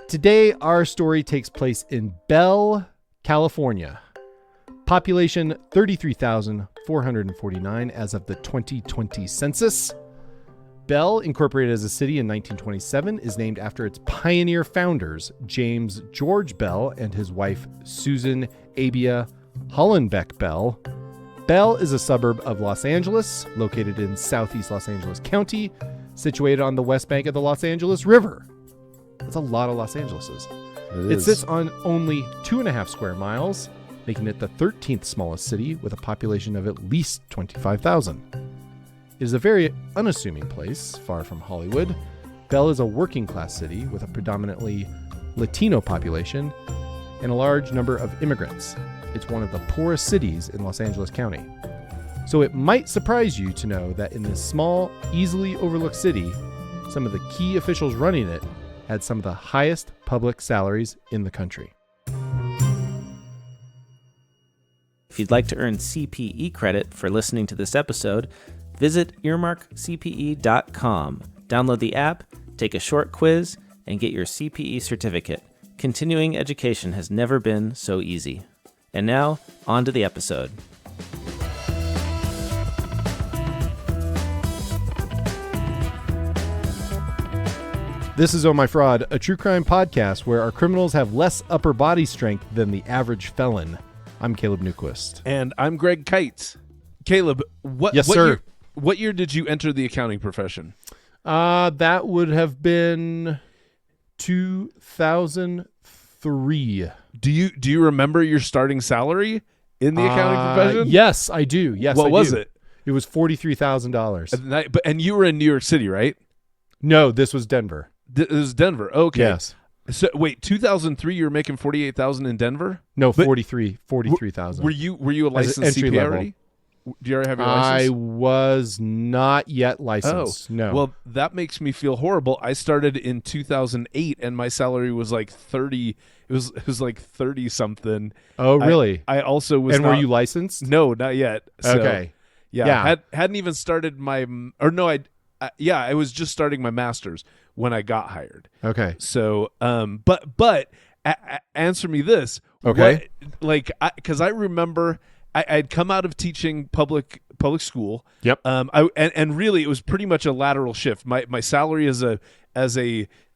Today, our story takes place in Bell, California. Population 33,449 as of the 2020 census. Bell, incorporated as a city in 1927, is named after its pioneer founders, James George Bell and his wife, Susan Abia Hollenbeck Bell. Bell is a suburb of Los Angeles, located in southeast Los Angeles County, situated on the west bank of the Los Angeles River. That's a lot of Los Angeleses. It sits on only 2.5 square miles, making it the 13th smallest city with a population of at least 25,000. It is a very unassuming place, far from Hollywood. Bell is a working-class city with a predominantly Latino population and a large number of immigrants. It's one of the poorest cities in Los Angeles County. So it might surprise you to know that in this small, easily overlooked city, some of the key officials running it had some of the highest public salaries in the country. If you'd like to earn CPE credit for listening to this episode, visit earmarkcpe.com. Download the app, take a short quiz, and get your CPE certificate. Continuing education has never been so easy. And now, on to the episode. This is Oh My Fraud, a true crime podcast where our criminals have less upper body strength than the average felon. I'm Caleb Newquist. And I'm Greg Kyte. Caleb, what year did you enter the accounting profession? That would have been 2003. Do you remember your starting salary in the accounting profession? Yes, I do. Yes, what was it? It was $43,000. And you were in New York City, right? No, this was Denver. It was Denver. Okay. Yes. So wait, 2003, you were making $48,000 in Denver? No, 43,000. Were you a licensed CPA already? Do you already have your license? I was not yet licensed. Oh, no. Well, that makes me feel horrible. I started in 2008, and my salary was like 30. It was like 30 something. Oh, really? I also was. And were you licensed? No, not yet. So, okay. Yeah. Hadn't even started my. Or no, I was just starting my master's when I got hired. Okay. So, but answer me this. Okay. Because I remember I'd come out of teaching public school. Yep. And really it was pretty much a lateral shift. My salary as a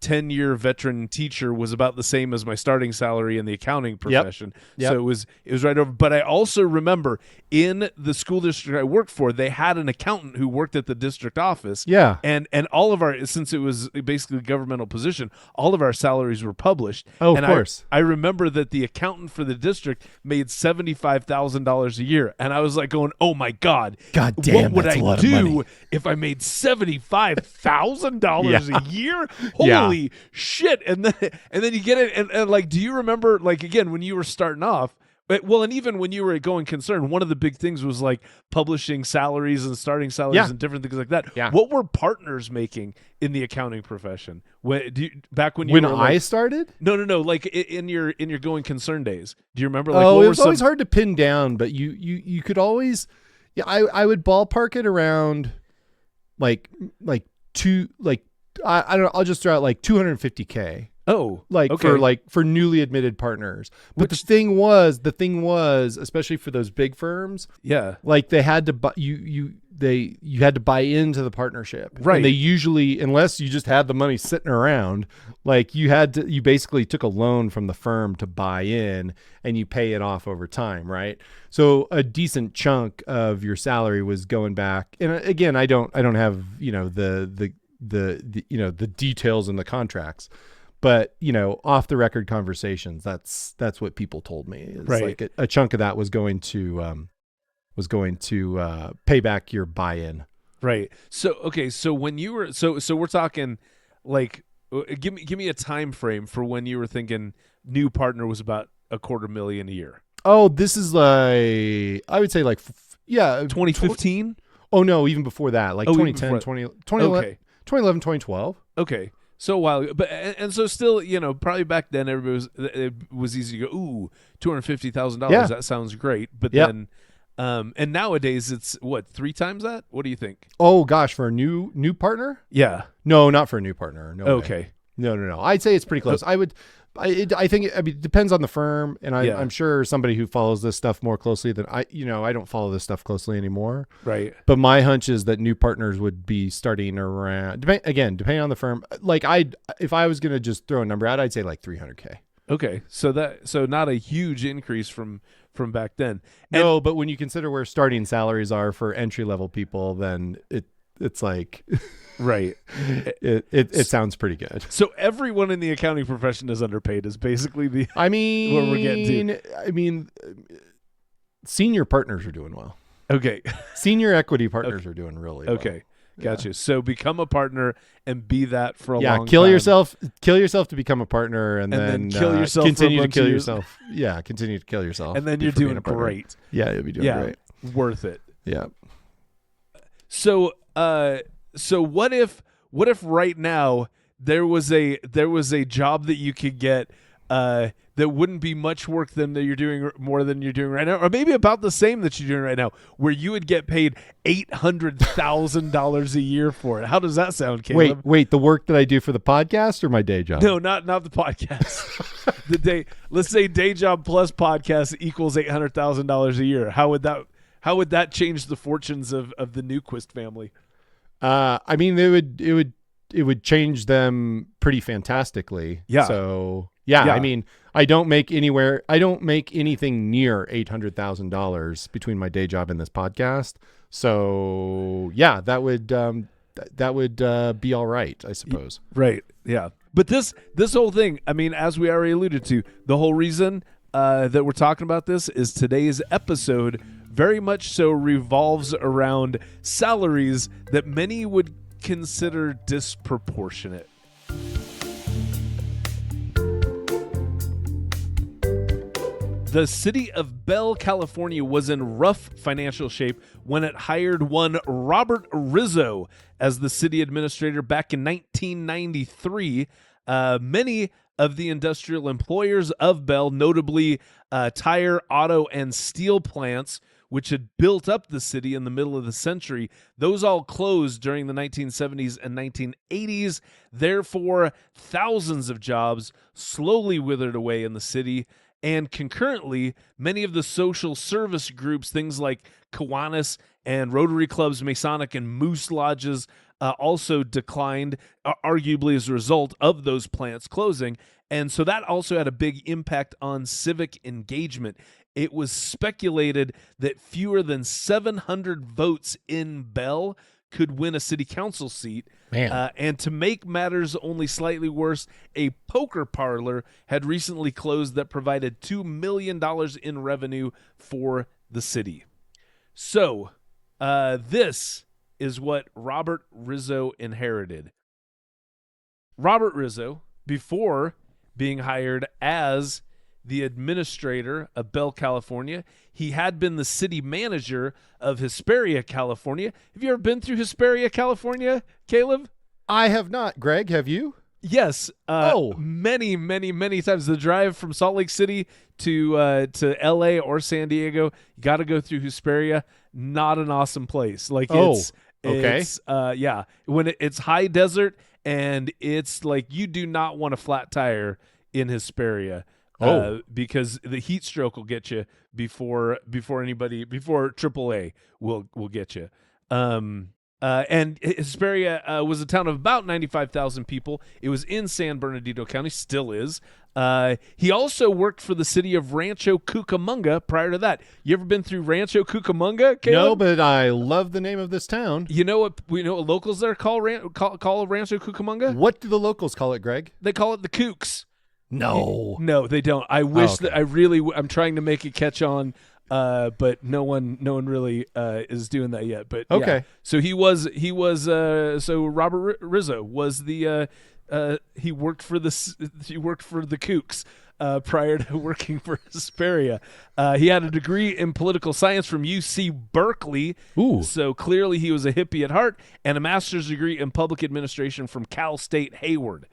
10-year veteran teacher was about the same as my starting salary in the accounting profession. Yep. So it was right over. But I also remember in the school district I worked for, they had an accountant who worked at the district office. Yeah. And all of our, since it was basically a governmental position, all of our salaries were published. Oh, and of course. I remember that the accountant for the district made $75,000 a year. And I was like going, oh my God. God damn, what would that's a I lot of do money. if I made $75,000 Yeah. a year? Yeah. Holy shit. And then you get it. And like, do you remember, like, again, when you were starting off, well, and even when you were a going concern, one of the big things was like publishing salaries and starting salaries and different things like that. Yeah. What were partners making in the accounting profession? Back when I started? No. Like in your going concern days. Do you remember? Like, it was always hard to pin down, but you could always, I would ballpark it around I don't know. I'll just throw out like $250K. Oh, okay. for newly admitted partners. But the thing was, especially for those big firms, like they had to buy you had to buy into the partnership, right? And they usually, unless you just had the money sitting around, like you basically took a loan from the firm to buy in, and you pay it off over time, right? So a decent chunk of your salary was going back. And again, I don't have the details in the contracts. But, off the record conversations, that's what people told me. Right. Like a chunk of that was going to pay back your buy-in. Right. So, okay. So when you were, so we're talking like, give me a time frame for when you were thinking new partner was about $250,000 a year. Oh, this is I would say 2015. Oh no, even before that, like 2010, 2011, 2012. Okay. So a while ago, and so still, probably back then it was easy to go, ooh, $250,000. Yeah. That sounds great. But then, and nowadays it's what, 3 times that? What do you think? Oh gosh, for a new partner? Yeah. No, not for a new partner. No. Okay. Way. No. I'd say it's pretty close. I think it depends on the firm, and I'm sure somebody who follows this stuff more closely than I don't follow this stuff closely anymore. Right. But my hunch is that new partners would be starting around, depending on the firm. Like if I was going to just throw a number out, I'd say like $300K. Okay. So not a huge increase from back then. No, but when you consider where starting salaries are for entry level people, then it's like right. It sounds pretty good. So everyone in the accounting profession is underpaid is basically the where we're getting to. Senior partners are doing well. Okay. Senior equity partners are doing really well. Okay. Gotcha. Yeah. So become a partner and be that for a long time. Kill yourself to become a partner, and then kill yourself. Continue to kill yourself. Yeah, continue to kill yourself. And then you're doing great. Yeah, you'll be doing great. Worth it. Yeah. So what if right now there was a job that you could get that wouldn't be much work than that you're doing more than you're doing right now, or maybe about the same that you're doing right now, where you would get paid $800,000 a year for it? How does that sound, Caleb? Wait, the work that I do for the podcast or my day job? No, not the podcast. Let's say day job plus podcast equals $800,000 a year. How would that change the fortunes of the Newquist family? I mean, it would change them pretty fantastically. Yeah. So yeah. I mean, I don't make anything near $800,000 between my day job and this podcast. So yeah, that would be all right, I suppose. Right. Yeah. But this whole thing, I mean, as we already alluded to, the whole reason that we're talking about this is today's episode very much so revolves around salaries that many would consider disproportionate. The city of Bell, California was in rough financial shape when it hired one Robert Rizzo as the city administrator back in 1993. Many of the industrial employers of Bell, notably tire, auto, and steel plants, which had built up the city in the middle of the century, those all closed during the 1970s and 1980s. Therefore, thousands of jobs slowly withered away in the city. And concurrently, many of the social service groups, things like Kiwanis and Rotary Clubs, Masonic and Moose Lodges, also declined, arguably as a result of those plants closing. And so that also had a big impact on civic engagement. It was speculated that fewer than 700 votes in Bell could win a city council seat. And to make matters only slightly worse, a poker parlor had recently closed that provided $2 million in revenue for the city. So this is what Robert Rizzo inherited. Robert Rizzo, before being hired as the administrator of Bell, California, he had been the city manager of Hesperia, California. Have you ever been through Hesperia, California, Caleb? I have not. Greg, have you? Yes. Many, many, many times. The drive from Salt Lake City to LA or San Diego, you got to go through Hesperia. Not an awesome place. Like it's when it's high desert, and it's like you do not want a flat tire in Hesperia. Because the heat stroke will get you before AAA will get you. And Hesperia was a town of about 95,000 people. It was in San Bernardino County, still is. He also worked for the city of Rancho Cucamonga prior to that. You ever been through Rancho Cucamonga, Caleb? No, but I love the name of this town. You know what locals there call Rancho Cucamonga? What do the locals call it, Greg? They call it the Kooks. No, they don't. I wish that I'm trying to make it catch on, but no one really is doing that yet. But okay, yeah. So so Robert Rizzo was the he worked for the Kooks prior to working for Hesperia. He had a degree in political science from UC Berkeley. Ooh. So clearly he was a hippie at heart, and a master's degree in public administration from Cal State Hayward.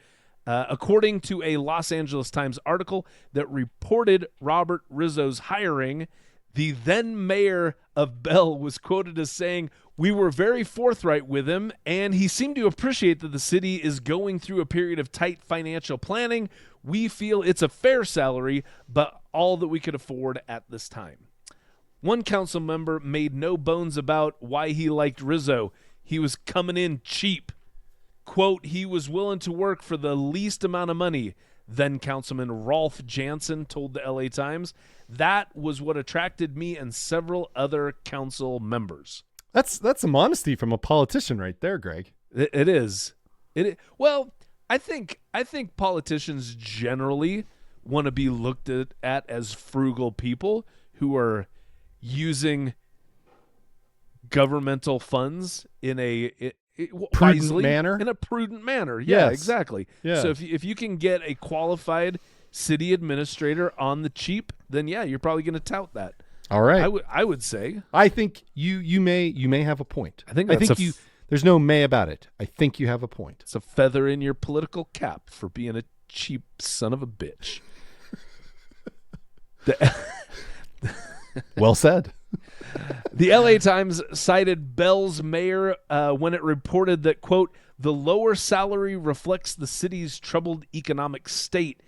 According to a Los Angeles Times article that reported Robert Rizzo's hiring, The then mayor of Bell was quoted as saying, "We were very forthright with him, and he seemed to appreciate that the city is going through a period of tight financial planning. We feel it's a fair salary, but all that we could afford at this time." One council member made no bones about why he liked Rizzo. He was coming in cheap. Quote, "He was willing to work for the least amount of money." Then Councilman Rolf Jansen told the LA Times, "That was what attracted me and several other council members." That's some honesty from a politician right there, Greg. It is. Well, I think politicians generally want to be looked at as frugal people who are using governmental funds in a Prudent manner? In a prudent manner. Yeah, Yes. exactly. Yeah. So if you can get a qualified city administrator on the cheap, then yeah, you're probably going to tout that. All right. I would say. I think you may have a point. I think there's no may about it. I think you have a point. It's a feather in your political cap for being a cheap son of a bitch. Well said. The LA Times cited Bell's mayor when it reported that, quote, "The lower salary reflects the city's troubled economic state.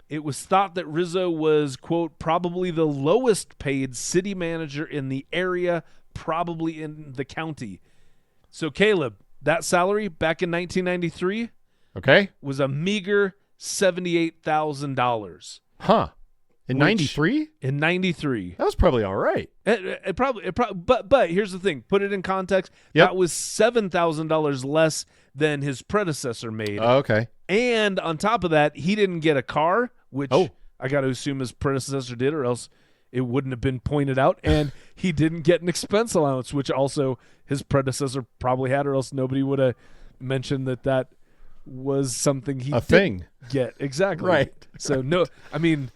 It was thought that Rizzo was, quote, probably the lowest paid city manager in the area, probably in the county." So, Caleb, that salary back in 1993 was a meager $78,000. Huh. In 93? In 93. That was probably all right. It probably, but here's the thing. Put it in context. Yep. That was $7,000 less than his predecessor made. Oh, okay. And on top of that, he didn't get a car, which I got to assume his predecessor did, or else it wouldn't have been pointed out. And he didn't get an expense allowance, which also his predecessor probably had, or else nobody would have mentioned that was something he didn't get. Exactly. Right. So, no, I mean,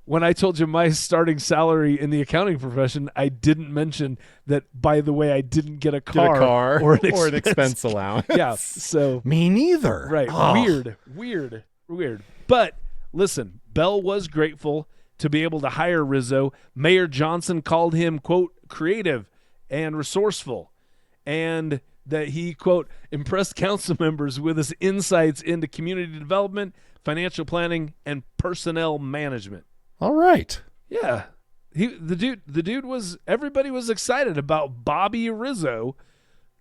when I told you my starting salary in the accounting profession, I didn't mention that, by the way, I didn't get a car, or an expense allowance. Yeah, so me neither. Right. Oh. Weird. But listen, Bell was grateful to be able to hire Rizzo. Mayor Johnson called him, quote, creative and resourceful, and that he, quote, impressed council members with his insights into community development, financial planning, and personnel management. All right. Yeah. The dude was, everybody was excited about Bobby Rizzo.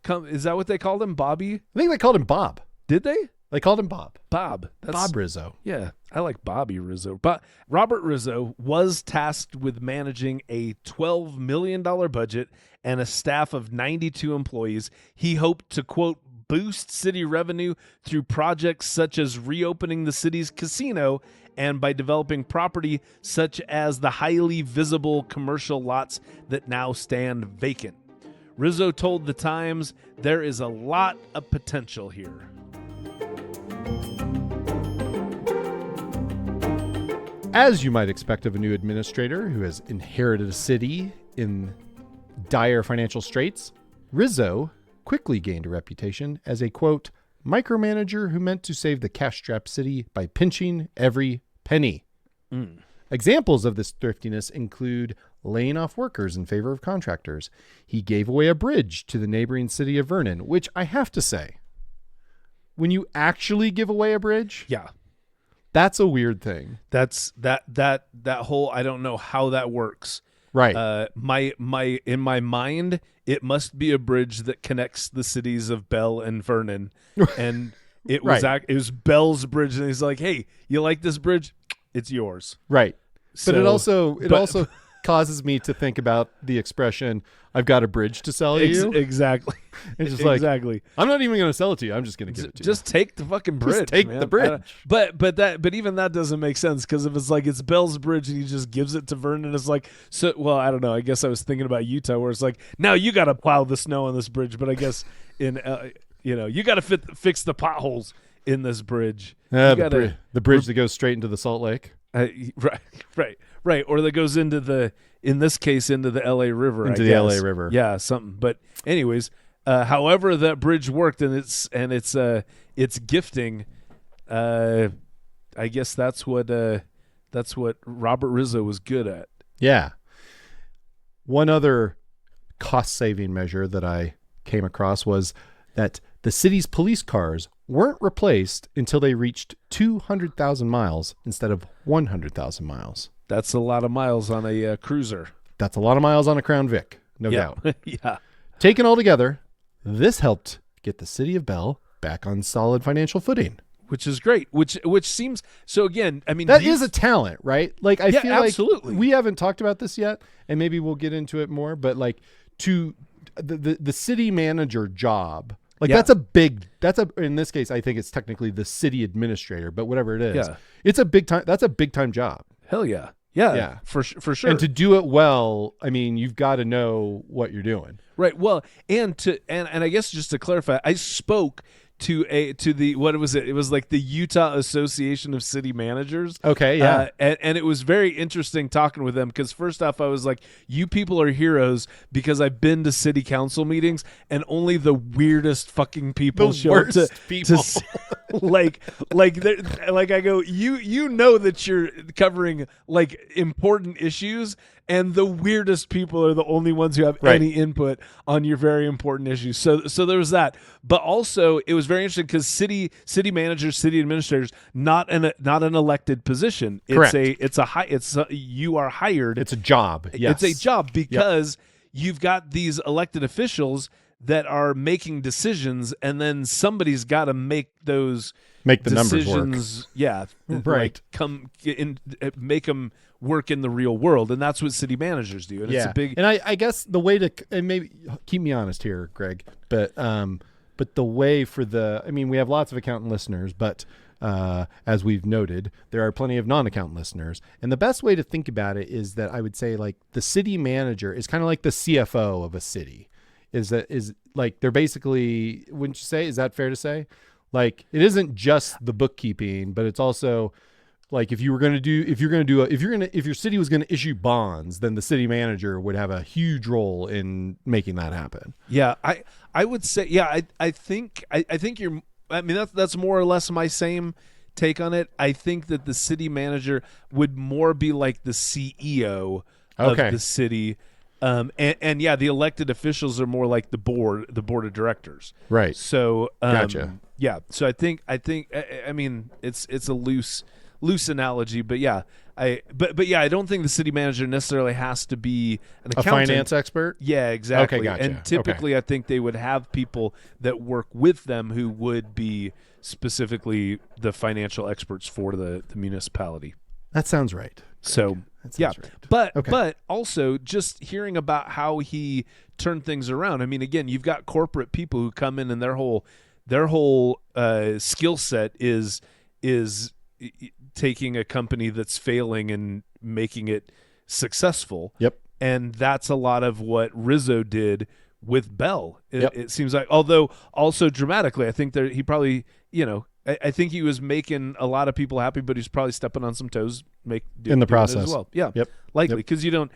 Is that what they called him? Bobby? I think they called him Bob. Did they? They called him Bob. Bob. Bob Rizzo. Yeah, I like Bobby Rizzo. But Robert Rizzo was tasked with managing a $12 million budget and a staff of 92 employees. He hoped to, quote, boost city revenue through projects such as reopening the city's casino and by developing property such as the highly visible commercial lots that now stand vacant. Rizzo told the Times, "There is a lot of potential here." As you might expect of a new administrator who has inherited a city in dire financial straits, Rizzo quickly gained a reputation as a, quote, micromanager who meant to save the cash-strapped city by pinching every penny. Examples of this thriftiness include laying off workers in favor of contractors. He gave away a bridge to the neighboring city of Vernon, which I have to say, when you actually give away a bridge, yeah, that's a weird thing. That's that whole, I don't know how that works. Right. In my mind, it must be a bridge that connects the cities of Bell and Vernon, and it was it was Bell's bridge, and he's like, "Hey, you like this bridge? It's yours." Right. So, but it also causes me to think about the expression, "I've got a bridge to sell you." Exactly. It's just like, I'm not even going to sell it to you. I'm just going to give it to you. Just take the fucking bridge. Just take man. the bridge. But even that doesn't make sense, because if it's like it's Bell's bridge and he just gives it to Vernon, it's like, so, well, I don't know. I guess I was thinking about Utah, where it's like, now you got to plow the snow on this bridge, but I guess in you got to fix the potholes in this bridge. The bridge that goes straight into the Salt Lake. Right. Or that goes into in this case, into the LA River. Into the LA River. Yeah, something. But anyways, however that bridge worked, and it's gifting. I guess that's what Robert Rizzo was good at. Yeah. One other cost-saving measure that I came across was that the city's police cars weren't replaced until they reached 200,000 miles instead of 100,000 miles. That's a lot of miles on a cruiser. That's a lot of miles on a Crown Vic, no doubt. Yeah. Taken all together, this helped get the city of Bell back on solid financial footing. Which is great. Which seems so. Again, I mean, that is a talent, right? Like I feel absolutely. like we haven't talked about this yet, and maybe we'll get into it more. But like to the city manager job, like that's in this case, I think it's technically the city administrator, but whatever it is, it's a big time. That's a big time job. Hell yeah. Yeah, for sure. And to do it well, I mean, you've got to know what you're doing. Right. Well, and I guess just to clarify, I spoke to the what was it? It was like the Utah Association of City Managers. Okay, yeah. And it was very interesting talking with them because first off, I was like, you people are heroes because I've been to city council meetings and only the weirdest fucking people show up to like I go, you know that you're covering like important issues. And the weirdest people are the only ones who have any input on your very important issues. So there was that. But also, it was very interesting because city managers, city administrators, not an elected position. You are hired. It's a job. Yes. It's a job because you've got these elected officials that are making decisions, and then somebody's got to make the decisions, numbers work. Yeah, right. Make them work in the real world, and that's what city managers do. And it's a big. And I guess the way to, and maybe keep me honest here, Greg, but the way for we have lots of accountant listeners, but as we've noted, there are plenty of non-accountant listeners, and the best way to think about it is that I would say like the city manager is kind of like the CFO of a city. Is like they're basically, wouldn't you say? Is that fair to say? Like it isn't just the bookkeeping, but it's also like if your city was going to issue bonds, then the city manager would have a huge role in making that happen. Yeah, I would say I think that's more or less my same take on it. I think that the city manager would more be like the CEO of the city. And the elected officials are more like the board of directors. Right. So, gotcha. Yeah. So I think, I mean, it's a loose analogy, but yeah, I don't think the city manager necessarily has to be an accountant. A finance expert? Yeah, exactly. Okay, gotcha. And typically I think they would have people that work with them who would be specifically the financial experts for the municipality. That sounds right. So right. But also just hearing about how he turned things around. I mean, again, you've got corporate people who come in and their whole skill set is taking a company that's failing and making it successful. Yep. And that's a lot of what Rizzo did with Bell. It seems like, although also dramatically, I think he probably, I think he was making a lot of people happy, but he's probably stepping on some toes in the process as well. Yeah, likely because you don't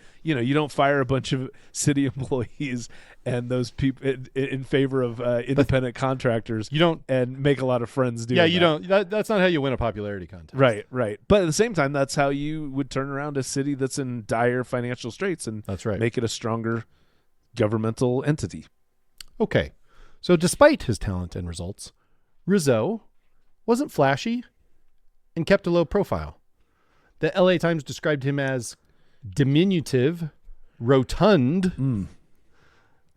fire a bunch of city employees and those people in favor of independent contractors. You don't and make a lot of friends doing. Yeah, you don't. That's not how you win a popularity contest. Right. But at the same time, that's how you would turn around a city that's in dire financial straits and that's right. Make it a stronger governmental entity. Okay, so despite his talent and results, Rizzo wasn't flashy and kept a low profile. The LA Times described him as diminutive, rotund.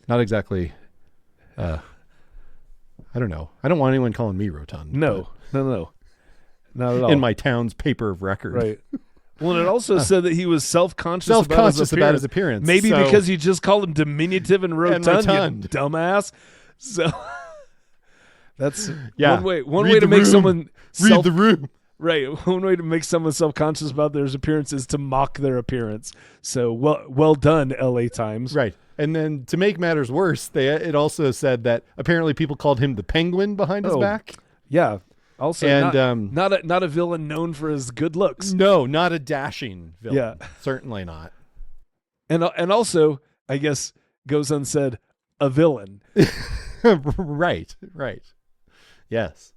Not exactly. I don't know. I don't want anyone calling me rotund. No. Not at all. In my town's paper of record. Right. Well, and it also said that he was self-conscious about his appearance. Maybe because you just called him diminutive and rotund. You dumbass. So that's one way to make someone read the room. Right. One way to make someone self-conscious about their appearance is to mock their appearance. So well done, LA Times. Right. And then to make matters worse, it also said that apparently people called him the Penguin behind his back. Yeah. Also, and, not a villain known for his good looks. No, not a dashing villain. Yeah. Certainly not. And also, I guess, goes unsaid, a villain. Right. Yes.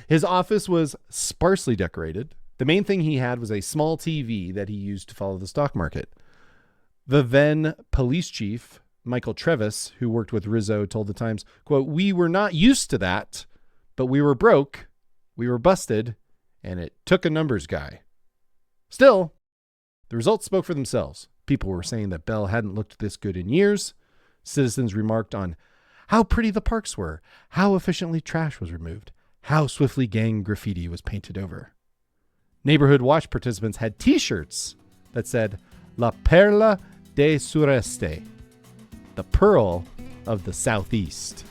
His office was sparsely decorated. The main thing he had was a small TV that he used to follow the stock market. The then police chief, Michael Trevis, who worked with Rizzo, told the Times, quote, "We were not used to that, but we were broke, we were busted, and it took a numbers guy." Still, the results spoke for themselves. People were saying that Bell hadn't looked this good in years. Citizens remarked on how pretty the parks were, how efficiently trash was removed, how swiftly gang graffiti was painted over. Neighborhood watch participants had T-shirts that said, "La Perla de Sureste," the pearl of the Southeast.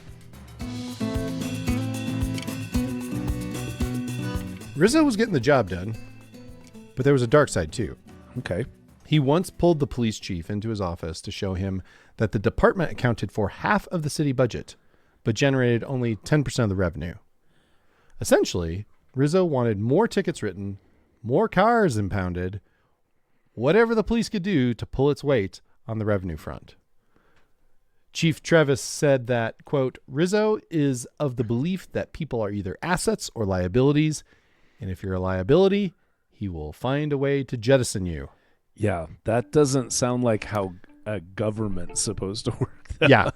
Rizzo was getting the job done, but there was a dark side too. Okay. He once pulled the police chief into his office to show him that the department accounted for half of the city budget, but generated only 10% of the revenue. Essentially, Rizzo wanted more tickets written, more cars impounded, whatever the police could do to pull its weight on the revenue front. Chief Trevis said that, quote, "Rizzo is of the belief that people are either assets or liabilities, and if you're a liability, he will find a way to jettison you." Yeah, that doesn't sound like how a government's supposed to work. Yeah.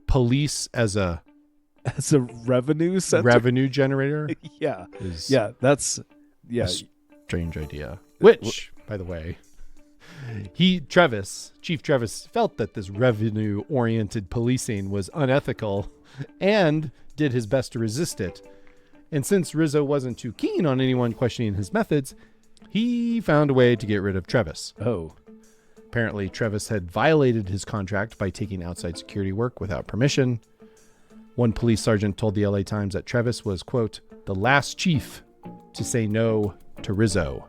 Police as a revenue center? revenue generator. Yeah. Is That's a strange idea. Which, by the way, Chief Trevis felt that this revenue-oriented policing was unethical and did his best to resist it. And since Rizzo wasn't too keen on anyone questioning his methods, he found a way to get rid of Trevis. Oh. Apparently, Trevis had violated his contract by taking outside security work without permission. One police sergeant told the LA Times that Trevis was, quote, "the last chief to say no to Rizzo."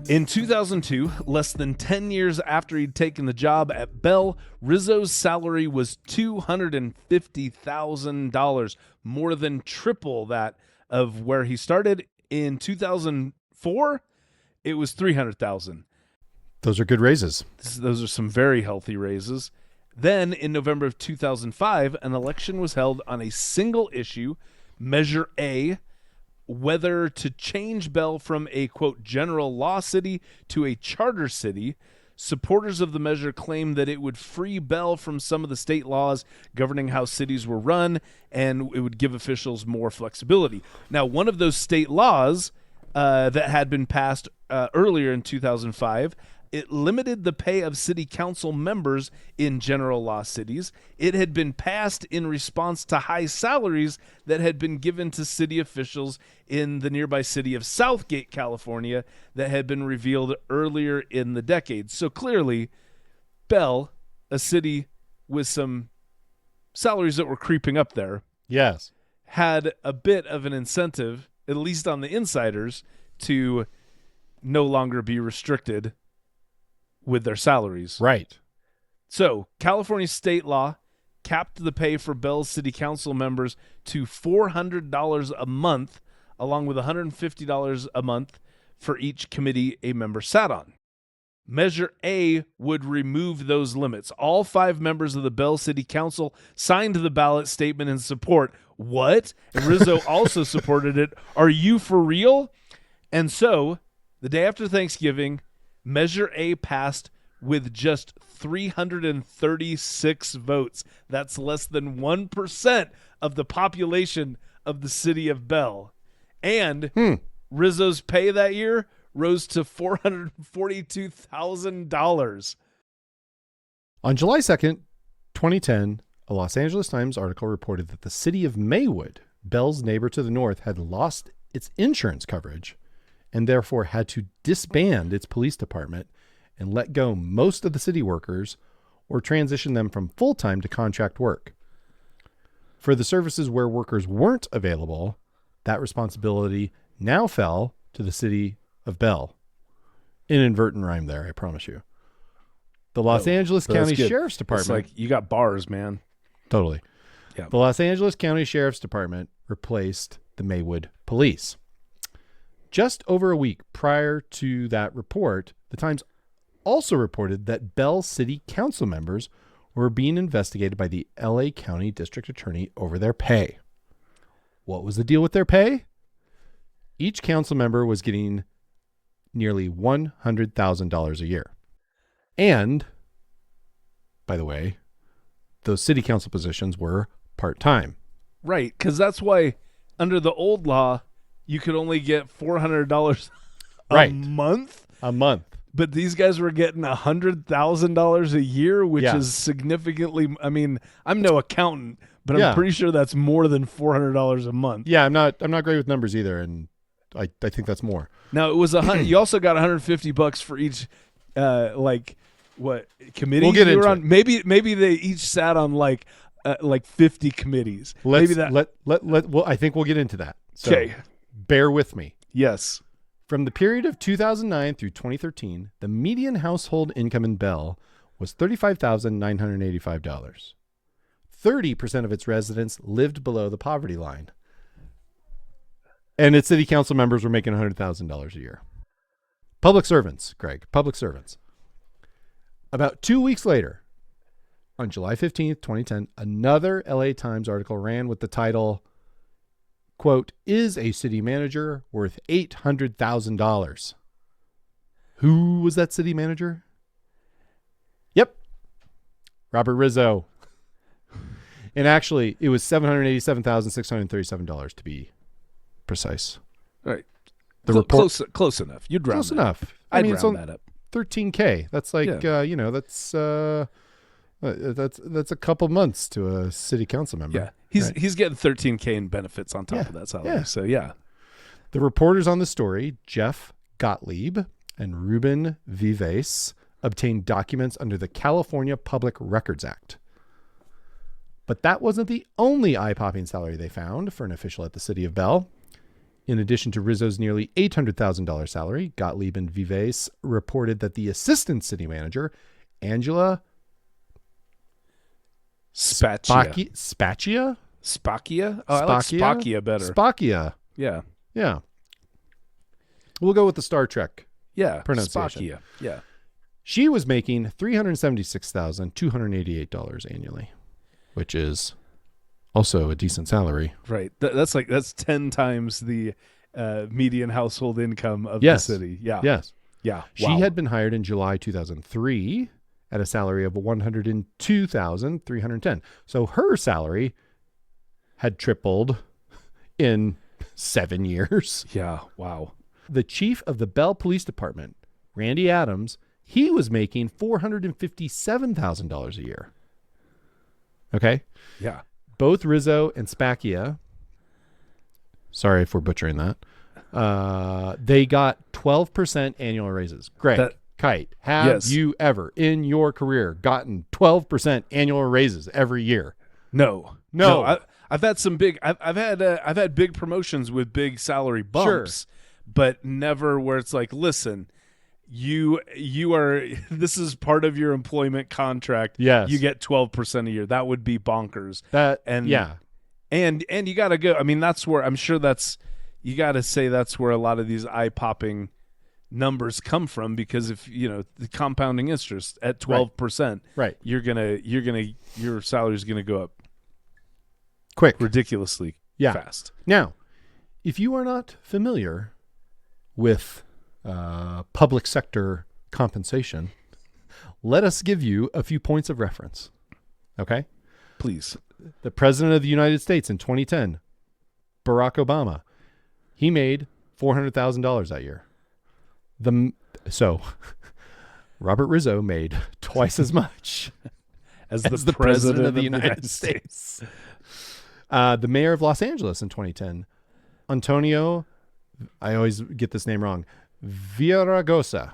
In 2002, less than 10 years after he'd taken the job at Bell, Rizzo's salary was $250,000, more than triple that of where he started. In 2004, it was $300,000. Those are good raises. Those are some very healthy raises. Then, in November of 2005, an election was held on a single issue, Measure A, whether to change Bell from a, quote, general law city to a charter city. Supporters of the measure claimed that it would free Bell from some of the state laws governing how cities were run, and it would give officials more flexibility. Now, one of those state laws that had been passed earlier in 2005, it limited the pay of city council members in general law cities. It had been passed in response to high salaries that had been given to city officials in the nearby city of Southgate, California, that had been revealed earlier in the decade. So clearly, Bell, a city with some salaries that were creeping up there, Yes. had a bit of an incentive, at least on the insiders, to no longer be restricted with their salaries. Right. So, California state law capped the pay for Bell's city council members to $400 a month, along with $150 a month for each committee a member sat on. Measure A would remove those limits. All 5 members of the Bell City Council signed the ballot statement in support. What? And Rizzo also supported it. Are you for real? And so, the day after Thanksgiving, Measure A passed with just 336 votes. That's less than 1% of the population of the city of Bell. And Rizzo's pay that year rose to $442,000. On July 2nd, 2010, a Los Angeles Times article reported that the city of Maywood, Bell's neighbor to the north, had lost its insurance coverage and therefore had to disband its police department and let go most of the city workers or transition them from full-time to contract work. For the services where workers weren't available, that responsibility now fell to the city of Bell. Inadvertent rhyme there, I promise you. The Los Angeles County Sheriff's Department. It's like, you got bars, man. Totally. Yeah. The Los Angeles County Sheriff's Department replaced the Maywood Police. Just over a week prior to that report, the Times also reported that Bell City Council members were being investigated by the LA County District Attorney over their pay. What was the deal with their pay? Each council member was getting nearly $100,000 a year. And, by the way, those city council positions were part-time. Right, because that's why under the old law, you could only get $400 a month. A month. But these guys were getting $100,000 a year, which is significantly. I mean, I'm no accountant, but I'm pretty sure that's more than $400 a month. Yeah, I'm not great with numbers either, and I think that's more. Now it was you also got $150 for each, what committee we'll get you were into on? it. Maybe they each sat on like 50 committees. Maybe that. Well, I think we'll get into that. Okay, so bear with me. Yes. From the period of 2009 through 2013, the median household income in Bell was $35,985. 30% of its residents lived below the poverty line. And its city council members were making $100,000 a year. Public servants, Greg, public servants. About 2 weeks later, on July 15th, 2010, another LA Times article ran with the title, quote, "Is a city manager worth $800,000?" Who was that city manager? Yep. Robert Rizzo. And actually, it was $787,637 to be precise. Right. The report, close enough. You'd round close enough. I'd it's round that up. $13K. That's like, that's a couple months to a city council member. Yeah. He's getting $13K in benefits on top of that salary. Yeah. So, yeah. The reporters on the story, Jeff Gottlieb and Ruben Vives, obtained documents under the California Public Records Act. But that wasn't the only eye-popping salary they found for an official at the city of Bell. In addition to Rizzo's nearly $800,000 salary, Gottlieb and Vives reported that the assistant city manager, Angela Spaccia? Spaccia? Oh, I like Spaccia better. Spaccia. Yeah. Yeah. We'll go with the Star Trek pronunciation. Spaccia. Yeah. She was making $376,288 annually, which is also a decent salary. Right. That's 10 times the median household income of the city. Yeah. Yes. Yeah. She had been hired in July 2003 at a salary of $102,310. So her salary had tripled in 7 years. Yeah. Wow. The chief of the Bell Police Department, Randy Adams, he was making $457,000 a year. Okay? Yeah. Both Rizzo and Spaccia, sorry if we're butchering that, they got 12% annual raises. Greg, Kyte, have you ever in your career gotten 12% annual raises every year? No. I've had some big. I've had big promotions with big salary bumps, but never where it's like, listen, you are. This is part of your employment contract. Yes, you get 12% a year. That would be bonkers. And you got to go. I mean, that's where I'm sure you got to say that's where a lot of these eye popping numbers come from, because if the compounding interest at 12%, right, your salary is gonna go up quick, ridiculously fast. Now, if you are not familiar with public sector compensation, let us give you a few points of reference. Okay, please. The President of the United States in 2010, Barack Obama, he made $400,000 that year. So Robert Rizzo made twice as much as the President of the United States. The mayor of Los Angeles in 2010, Antonio, I always get this name wrong, Villaraigosa.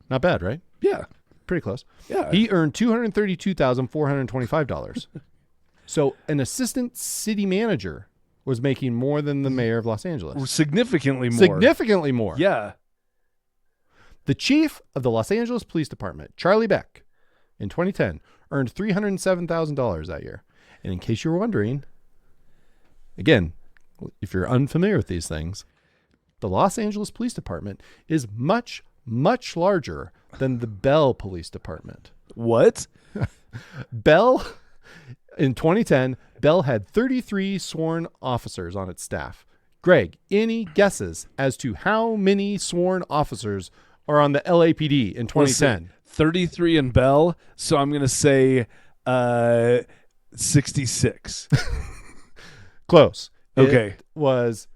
Not bad, right? Yeah. Pretty close. Yeah. He earned $232,425. So an assistant city manager was making more than the mayor of Los Angeles. Significantly more. Significantly more. Yeah. The chief of the Los Angeles Police Department, Charlie Beck, in 2010, earned $307,000 that year. And in case you were wondering, again, if you're unfamiliar with these things, the Los Angeles Police Department is much, much larger than the Bell Police Department. What? Bell, in 2010, Bell had 33 sworn officers on its staff, Greg, any guesses as to how many sworn officers are on the LAPD in 2010? 33 in Bell, so I'm going to say 66. Close. Okay. It was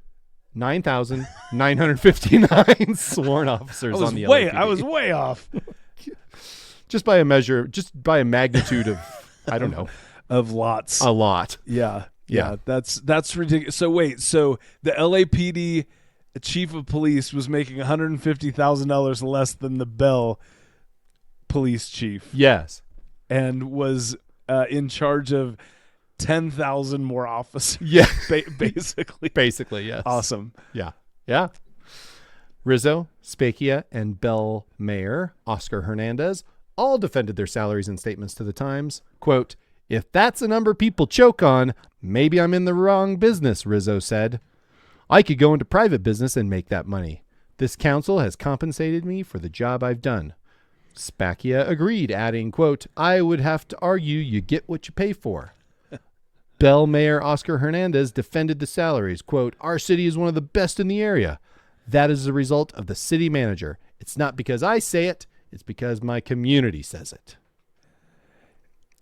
9,959 sworn officers on the LAPD. I was way off. Just by a magnitude of, I don't know. Of lots. A lot. Yeah. That's ridiculous. So wait, so the LAPD chief of police was making $150,000 less than the Bell police chief. Yes. And was in charge of 10,000 more officers. Yeah. Basically. Basically, yes. Awesome. Yeah. Yeah. Rizzo, Spacchia, and Bell Mayor Oscar Hernandez all defended their salaries in statements to the Times. Quote, "If that's a number people choke on, maybe I'm in the wrong business," Rizzo said. "I could go into private business and make that money. This council has compensated me for the job I've done." Spacchia agreed, adding, quote, "I would have to argue you get what you pay for." Bell Mayor Oscar Hernandez defended the salaries. Quote, "Our city is one of the best in the area. That is the result of the city manager. It's not because I say it. It's because my community says it."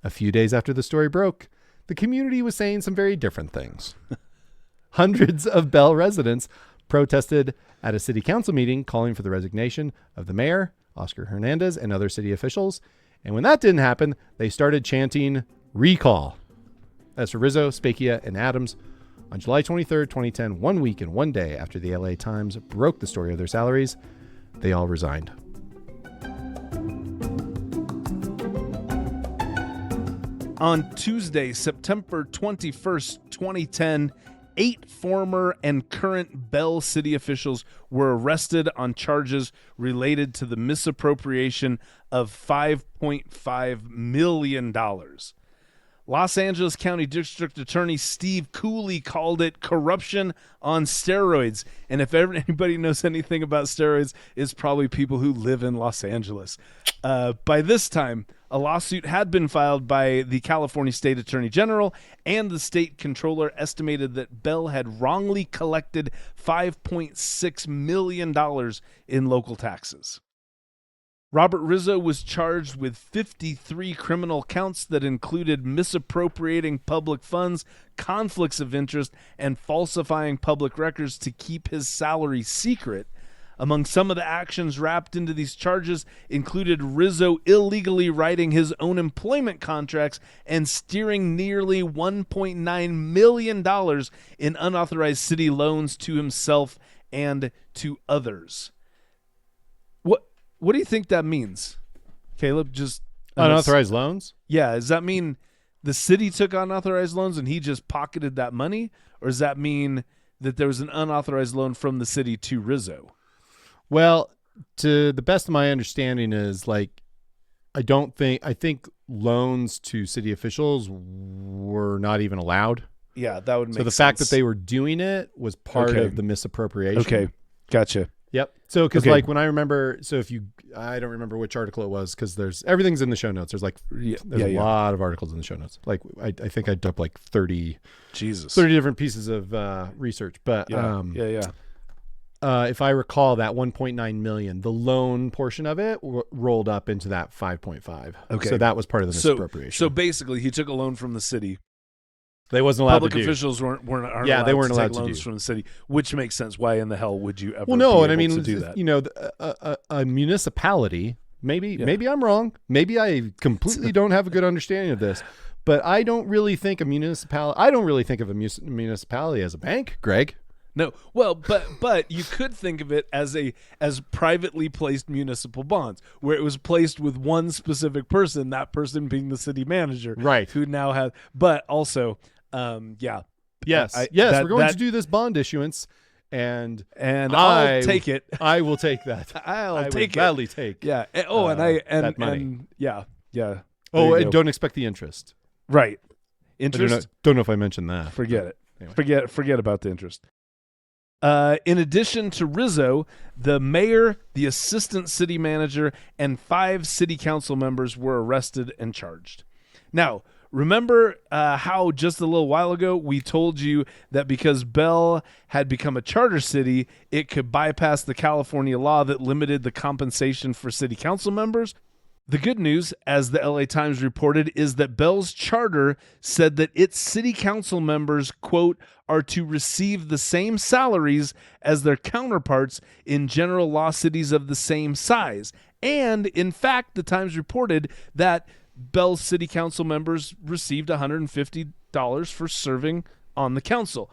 A few days after the story broke, the community was saying some very different things. Hundreds of Bell residents protested at a city council meeting calling for the resignation of the mayor, Oscar Hernandez, and other city officials. And when that didn't happen, they started chanting recall. As for Rizzo, Spacchia, and Adams, on July 23rd, 2010, 1 week and 1 day after the LA Times broke the story of their salaries, they all resigned. On Tuesday, September 21st, 2010, 8 former and current Bell City officials were arrested on charges related to the misappropriation of $5.5 million. Los Angeles County District Attorney Steve Cooley called it corruption on steroids. And if anybody knows anything about steroids, it's probably people who live in Los Angeles. By this time, a lawsuit had been filed by the California State Attorney General, and the state controller estimated that Bell had wrongly collected $5.6 million in local taxes. Robert Rizzo was charged with 53 criminal counts that included misappropriating public funds, conflicts of interest, and falsifying public records to keep his salary secret. Among some of the actions wrapped into these charges included Rizzo illegally writing his own employment contracts and steering nearly $1.9 million in unauthorized city loans to himself and to others. What do you think that means, Caleb? Just Unauthorized loans? Yeah. Does that mean the city took unauthorized loans and he just pocketed that money? Or does that mean that there was an unauthorized loan from the city to Rizzo? Well, to the best of my understanding is I think loans to city officials were not even allowed. Yeah, that would make sense. So the fact that they were doing it was part of the misappropriation. Okay. Gotcha. Yep. So, because when I remember, I don't remember which article it was, because everything's in the show notes. There's a lot of articles in the show notes. I think I took 30 different pieces of research. But if I recall, that 1.9 million, the loan portion of it rolled up into that 5.5. Okay. So that was part of the misappropriation. So basically, he took a loan from the city. They wasn't allowed Public to do. officials weren't they weren't allowed take loans from the city, which makes sense. Why in the hell would you ever? Well, no, and I mean, mean, do that? You know, a municipality. Maybe I'm wrong. Maybe I completely don't have a good understanding of this, but I don't really think of a municipality as a bank, Greg. No, well, but you could think of it as privately placed municipal bonds, where it was placed with one specific person, that person being the city manager, right? Who now has, but also, Yes, we're going to do this bond issuance, and I'll take it. I will take that. I'll take it. Gladly take. Yeah. That money. Yeah. And don't expect the interest. Right. Interest. Don't know if I mentioned that. Forget it. Anyway. Forget about the interest. In addition to Rizzo, the mayor, the assistant city manager, and 5 city council members were arrested and charged. Now, remember how just a little while ago we told you that because Bell had become a charter city, it could bypass the California law that limited the compensation for city council members? The good news, as the LA Times reported, is that Bell's charter said that its city council members, quote, are to receive the same salaries as their counterparts in general law cities of the same size. And, in fact, the Times reported that Bell's city council members received $150 for serving on the council.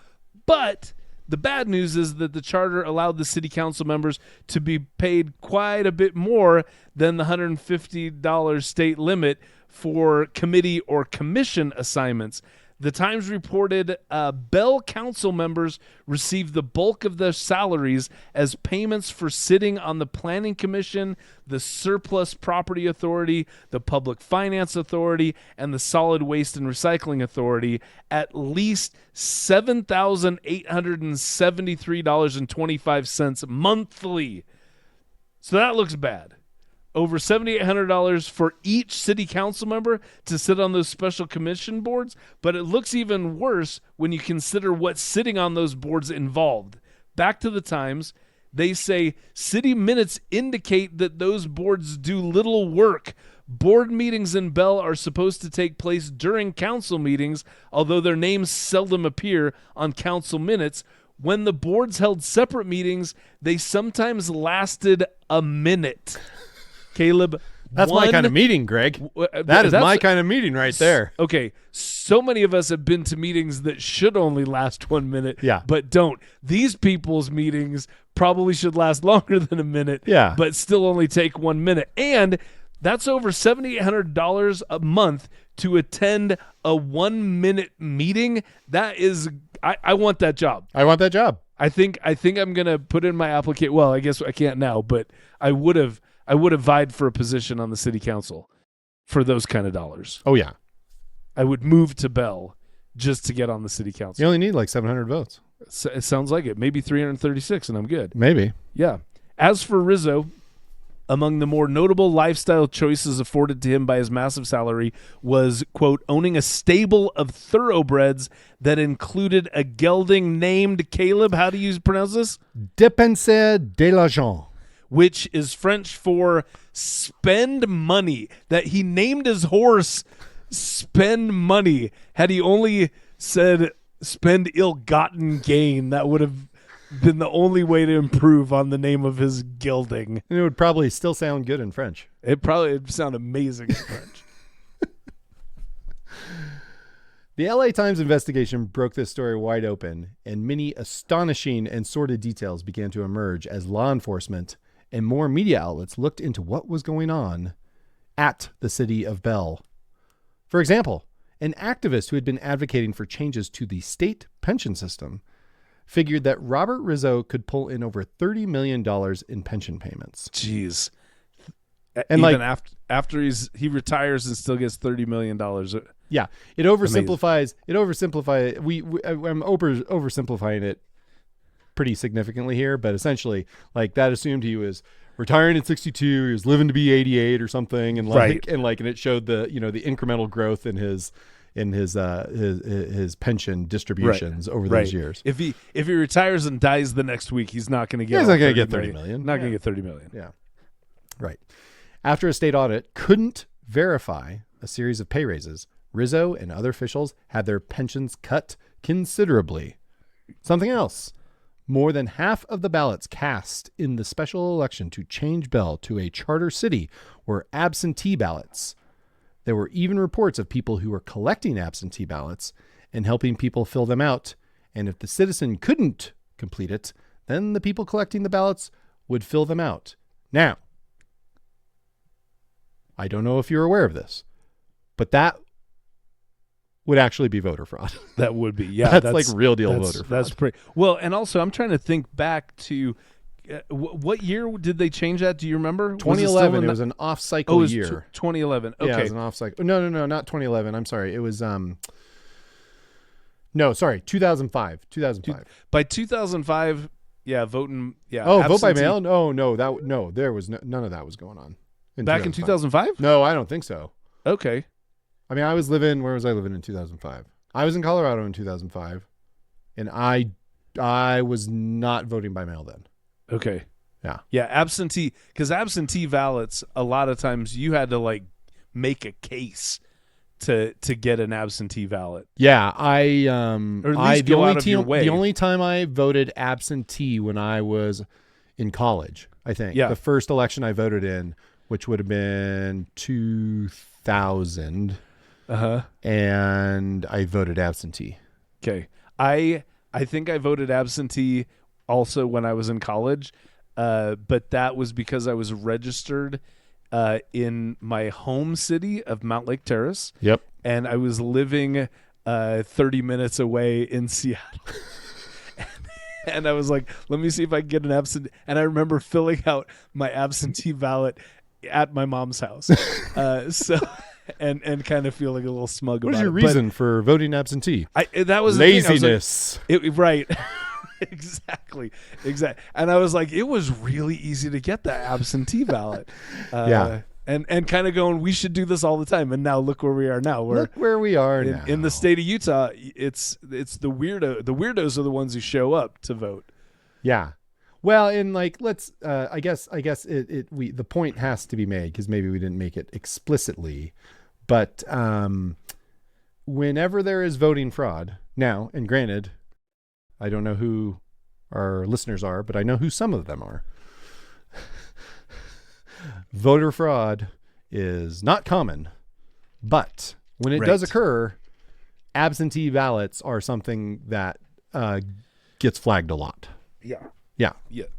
But the bad news is that the charter allowed the city council members to be paid quite a bit more than the $150 state limit for committee or commission assignments. The Times reported Bell council members received the bulk of their salaries as payments for sitting on the Planning Commission, the Surplus Property Authority, the Public Finance Authority, and the Solid Waste and Recycling Authority, at least $7,873.25 monthly. So that looks bad. Over $7,800 for each city council member to sit on those special commission boards, but it looks even worse when you consider what's sitting on those boards involved. Back to the Times, they say city minutes indicate that those boards do little work. Board meetings in Bell are supposed to take place during council meetings, although their names seldom appear on council minutes. When the boards held separate meetings, they sometimes lasted a minute. Caleb, that's my kind of meeting, Greg. That's my kind of meeting right there. Okay, so many of us have been to meetings that should only last 1 minute, but don't. These people's meetings probably should last longer than a minute, but still only take 1 minute. And that's over $7,800 a month to attend a 1 minute meeting. That is, I want that job. I want that job. I think I'm gonna put in my application. Well, I guess I can't now, but I would have vied for a position on the city council for those kind of dollars. Oh, yeah. I would move to Bell just to get on the city council. You only need like 700 votes. It sounds like it. Maybe 336 and I'm good. Maybe. Yeah. As for Rizzo, among the more notable lifestyle choices afforded to him by his massive salary was, quote, owning a stable of thoroughbreds that included a gelding named, Caleb, how do you pronounce this? Dépenser de l'argent. Which is French for spend money. That he named his horse Spend Money. Had he only said spend ill-gotten gain, that would have been the only way to improve on the name of his gelding. And it would probably still sound good in French. It'd sound amazing in French. The LA Times investigation broke this story wide open, and many astonishing and sordid details began to emerge as law enforcement and more media outlets looked into what was going on at the city of Bell. For example, an activist who had been advocating for changes to the state pension system figured that Robert Rizzo could pull in over $30 million in pension payments. Jeez. And even after he retires and still gets $30 million. Yeah, it oversimplifies. I'm oversimplifying it pretty significantly here, but essentially, like, that assumed he was retiring at 62, he was living to be 88 or something, and and it showed the the incremental growth in his pension distributions over those years. If he retires and dies the next week, he's not going to get. He's not going to get $30 million. Not going to get $30 million. Yeah, right. After a state audit couldn't verify a series of pay raises, Rizzo and other officials had their pensions cut considerably. Something else. More than half of the ballots cast in the special election to change Bell to a charter city were absentee ballots. There were even reports of people who were collecting absentee ballots and helping people fill them out. And if the citizen couldn't complete it, then the people collecting the ballots would fill them out. Now, I don't know if you're aware of this, but that would actually be voter fraud. That would be, yeah. that's like real deal voter fraud. That's pretty well. And also, I'm trying to think back to what year did they change that? Do you remember? 2011. It was an off-cycle year. 2011. Okay, yeah, it was an off-cycle. No, not 2011. I'm sorry. It was 2005. 2005. By 2005, yeah, voting. Yeah. Oh, absentee. Vote by mail? There was none of that was going on. Back in 2005? No, I don't think so. Okay. I mean, where was I living in 2005? I was in Colorado in 2005, and I was not voting by mail then. Okay. Yeah. Yeah, because absentee ballots, a lot of times you had to like make a case to get an absentee ballot. Yeah, Or at least go out of your way. The only time I voted absentee when I was in college, I think. Yeah. The first election I voted in, which would have been 2000. And I voted absentee. Okay. I think I voted absentee also when I was in college, but that was because I was registered in my home city of Mount Lake Terrace. Yep. And I was living 30 minutes away in Seattle. And I was like, let me see if I can get an absentee. And I remember filling out my absentee ballot at my mom's house. And kind of feeling a little smug about it. What is your reason for voting absentee? That was laziness. Right. Exactly. And I was like, it was really easy to get that absentee ballot. Yeah. And kind of going, we should do this all the time. And now look where we are now. Look where we are now. In the state of Utah, it's the weirdo. The weirdos are the ones who show up to vote. Yeah. Well, and like, let's, I guess the point has to be made, because maybe we didn't make it explicitly, but whenever there is voting fraud now, and granted, I don't know who our listeners are, but I know who some of them are. Voter fraud is not common, but when it does occur, absentee ballots are something that gets flagged a lot. Yeah.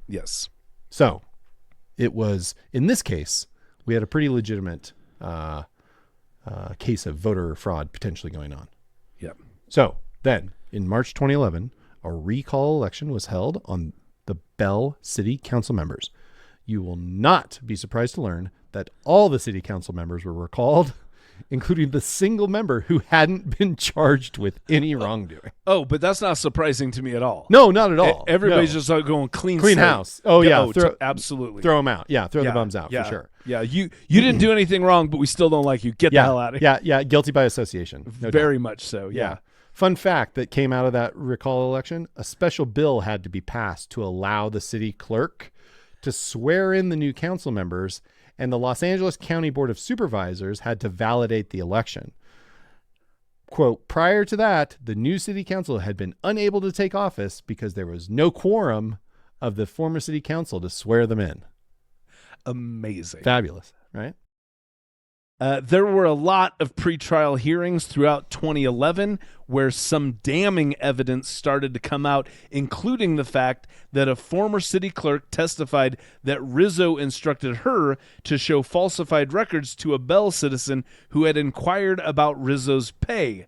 Yes. So it was, in this case, we had a pretty legitimate case of voter fraud potentially going on. Yep. So then in March 2011, a recall election was held on the Bell City Council members. You will not be surprised to learn that all the city council members were recalled, including the single member who hadn't been charged with any wrongdoing. Oh, but that's not surprising to me at all. No, not at all. Everybody's just going clean house. Oh, yeah. Absolutely. Throw them out. Yeah, throw the bums out for sure. Yeah, you didn't do anything wrong, but we still don't like you. Get the hell out of here. Yeah, guilty by association. No Very doubt. much so, yeah. Fun fact that came out of that recall election, a special bill had to be passed to allow the city clerk to swear in the new council members, and the Los Angeles County Board of Supervisors had to validate the election. Quote, prior to that, the new city council had been unable to take office because there was no quorum of the former city council to swear them in. Amazing. Fabulous, right? There were a lot of pretrial hearings throughout 2011 where some damning evidence started to come out, including the fact that a former city clerk testified that Rizzo instructed her to show falsified records to a Bell citizen who had inquired about Rizzo's pay.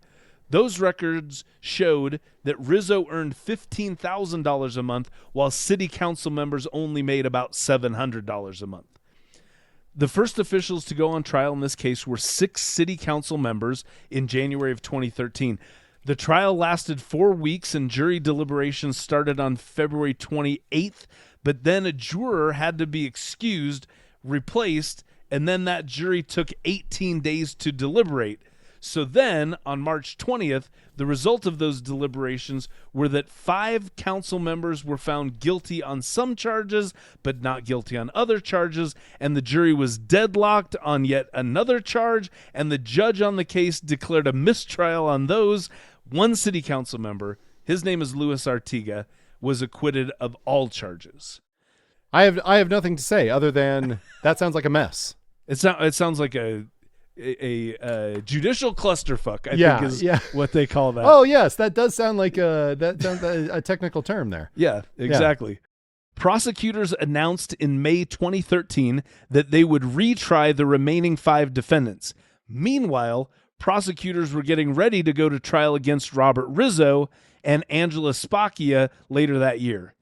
Those records showed that Rizzo earned $15,000 a month, while city council members only made about $700 a month. The first officials to go on trial in this case were 6 city council members in January of 2013. The trial lasted 4 weeks and jury deliberations started on February 28th, but then a juror had to be excused, replaced, and then that jury took 18 days to deliberate. So then, on March 20th, the result of those deliberations were that 5 council members were found guilty on some charges, but not guilty on other charges, and the jury was deadlocked on yet another charge, and the judge on the case declared a mistrial on those. One city council member, his name is Luis Artiga, was acquitted of all charges. I have nothing to say other than that sounds like a mess. It sounds like a judicial clusterfuck, I think is what they call that. Oh yes, that does sound like a technical term there. Yeah, exactly. Yeah. Prosecutors announced in May 2013 that they would retry the remaining 5 defendants. Meanwhile, prosecutors were getting ready to go to trial against Robert Rizzo and Angela Spacchia later that year.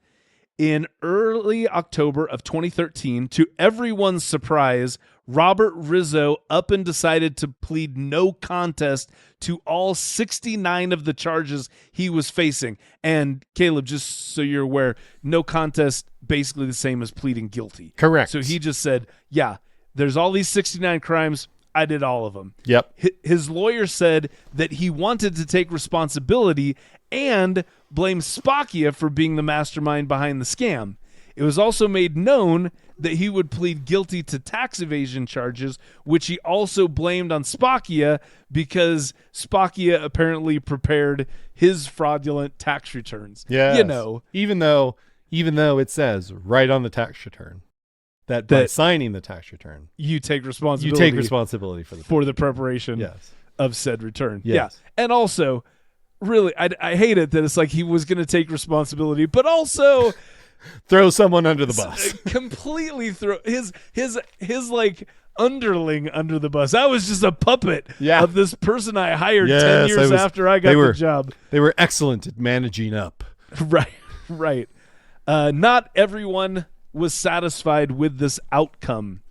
In early October of 2013, to everyone's surprise, Robert Rizzo up and decided to plead no contest to all 69 of the charges he was facing. And Caleb, just so you're aware, no contest basically the same as pleading guilty. Correct. So he just said, yeah, there's all these 69 crimes. I did all of them. Yep. His lawyer said that he wanted to take responsibility and blame Spacchia for being the mastermind behind the scam. It was also made known that he would plead guilty to tax evasion charges, which he also blamed on Spacchia because Spacchia apparently prepared his fraudulent tax returns. Yeah. Even though it says right on the tax return that by signing the tax return, you take responsibility for the preparation yes. of said return. Yes. Yeah. And also, really, I hate it that it's like he was going to take responsibility, but also throw someone under the bus. Completely throw his like underling under the bus. I was just a puppet of this person I hired 10 years after I got the job. They were excellent at managing up. Right. Not everyone was satisfied with this outcome.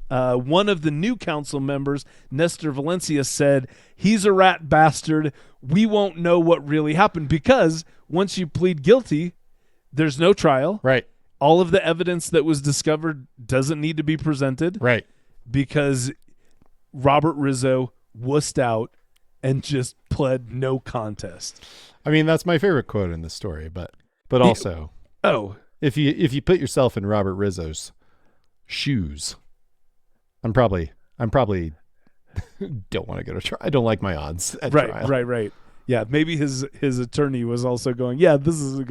One of the new council members, Nestor Valencia, said, "He's a rat bastard. We won't know what really happened because once you plead guilty, there's no trial. Right. All of the evidence that was discovered doesn't need to be presented. Right. Because Robert Rizzo wussed out and just pled no contest." I mean, that's my favorite quote in the story, but also, if you put yourself in Robert Rizzo's shoes, I'm probably don't want to go to trial. I don't like my odds at trial. Right. Yeah, maybe his attorney was also going, "Yeah, this isn't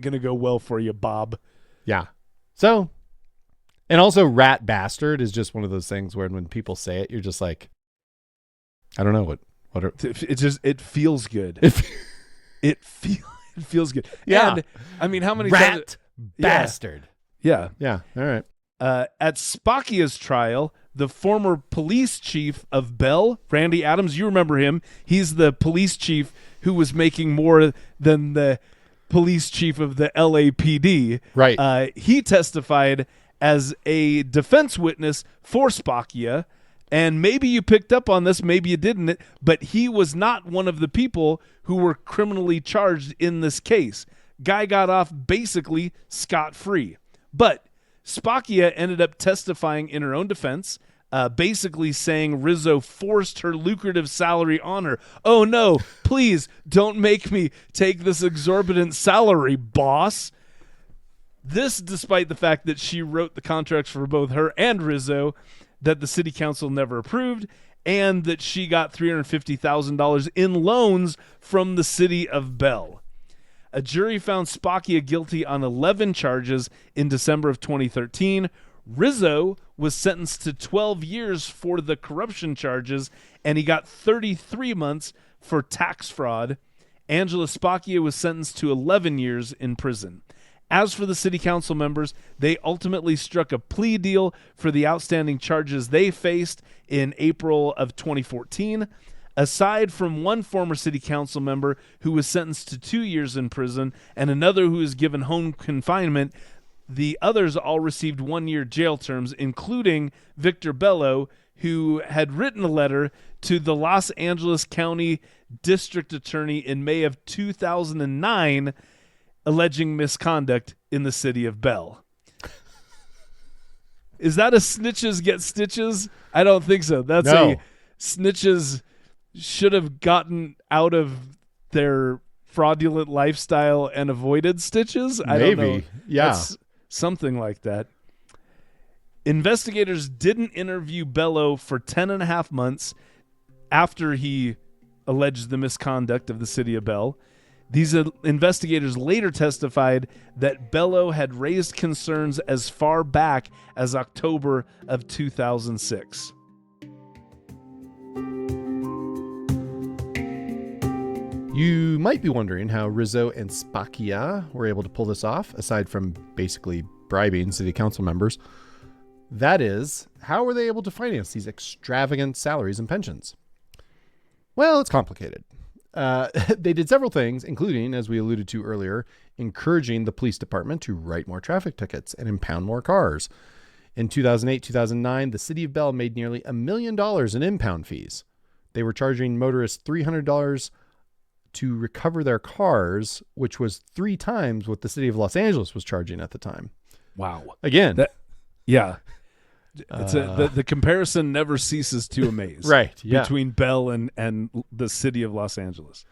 gonna go well for you, Bob." Yeah. So, and also, rat bastard is just one of those things where when people say it, you're just like, I don't know what it feels good. It feels good. Yeah. And, I mean, how many rat bastard? Yeah. All right. At Spacchia's trial, the former police chief of Bell, Randy Adams, you remember him. He's the police chief who was making more than the police chief of the LAPD. Right. He testified as a defense witness for Spacchia, and maybe you picked up on this, maybe you didn't, but he was not one of the people who were criminally charged in this case. Guy got off basically scot-free. But Spacchia ended up testifying in her own defense, basically saying Rizzo forced her lucrative salary on her. "Oh, no, please don't make me take this exorbitant salary, boss." This despite the fact that she wrote the contracts for both her and Rizzo that the city council never approved, and that she got $350,000 in loans from the city of Bell. A jury found Spacchia guilty on 11 charges in December of 2013. Rizzo was sentenced to 12 years for the corruption charges, and he got 33 months for tax fraud. Angela Spacchia was sentenced to 11 years in prison. As for the city council members, they ultimately struck a plea deal for the outstanding charges they faced in April of 2014. Aside from one former city council member who was sentenced to 2 years in prison and another who was given home confinement, the others all received 1-year jail terms, including Victor Bello, who had written a letter to the Los Angeles County District Attorney in May of 2009 alleging misconduct in the city of Bell. Is that a snitches get stitches? I don't think so. That's a snitches should have gotten out of their fraudulent lifestyle and avoided stitches. I don't know. Yeah. That's something like that. Investigators didn't interview Bello for 10 and a half months after he alleged the misconduct of the city of Bell. These investigators later testified that Bello had raised concerns as far back as October of 2006. You might be wondering how Rizzo and Spacchia were able to pull this off, aside from basically bribing city council members. That is, how were they able to finance these extravagant salaries and pensions? Well, it's complicated. They did several things, including, as we alluded to earlier, encouraging the police department to write more traffic tickets and impound more cars. In 2008-2009, the city of Bell made nearly $1 million in impound fees. They were charging motorists $300 to recover their cars, which was 3 times what the city of Los Angeles was charging at the time. Wow. Again. Yeah. The comparison never ceases to amaze. Right. Yeah. Between Bell and the city of Los Angeles.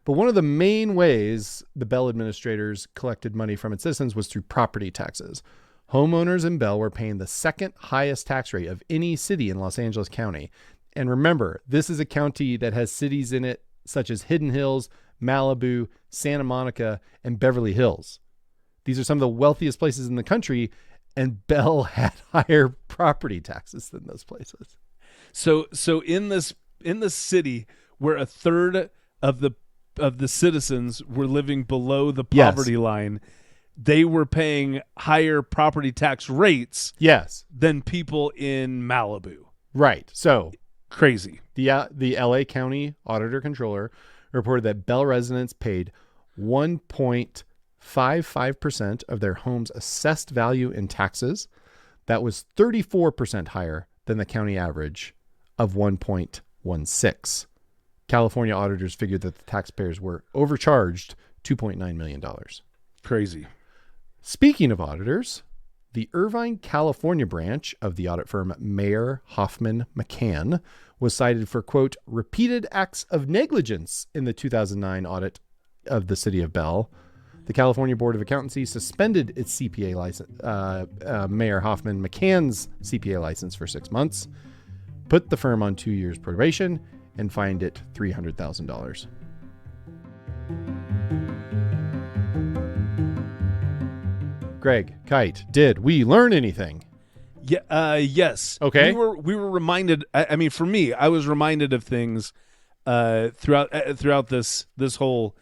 But one of the main ways the Bell administrators collected money from its citizens was through property taxes. Homeowners in Bell were paying the second highest tax rate of any city in Los Angeles County. And remember, this is a county that has cities in it such as Hidden Hills, Malibu, Santa Monica, and Beverly Hills. These are some of the wealthiest places in the country, and Bell had higher property taxes than those places. So in this city where a third of the citizens were living below the poverty line, they were paying higher property tax rates than people in Malibu. Right. So crazy. The LA County Auditor Controller reported that Bell residents paid 1.55% of their home's assessed value in taxes. That was 34% higher than the county average of 1.16. California auditors figured that the taxpayers were overcharged $2.9 million. Crazy. Speaking of auditors, the Irvine, California branch of the audit firm Mayer, Hoffman, McCann was cited for, quote, repeated acts of negligence in the 2009 audit of the city of Bell. The California Board of Accountancy suspended its CPA license, Mayer Hoffman McCann's CPA license for 6 months, put the firm on 2 years probation, and fined it $300,000. Greg, Kyte, did we learn anything? Yeah. Yes. Okay. We were reminded. I mean, for me, I was reminded of things throughout this whole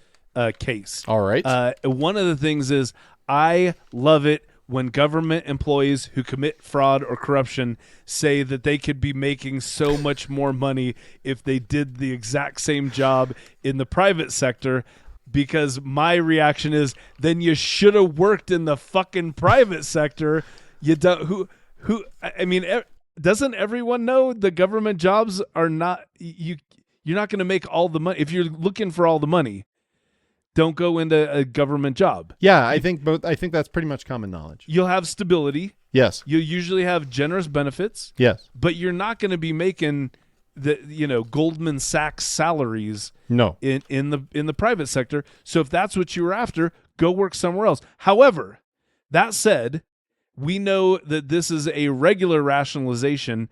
case. All right. One of the things is I love it when government employees who commit fraud or corruption say that they could be making so much more money if they did the exact same job in the private sector. Because my reaction is, then you should have worked in the fucking private sector. You don't. I mean, doesn't everyone know the government jobs are not you're not going to make all the money if you're looking for all the money. Don't go into a government job. Yeah, I think that's pretty much common knowledge. You'll have stability. Yes. You usually have generous benefits. Yes. But you're not going to be making the Goldman Sachs salaries. No. In the private sector. So if that's what you were after, go work somewhere else. However, that said, we know that this is a regular rationalization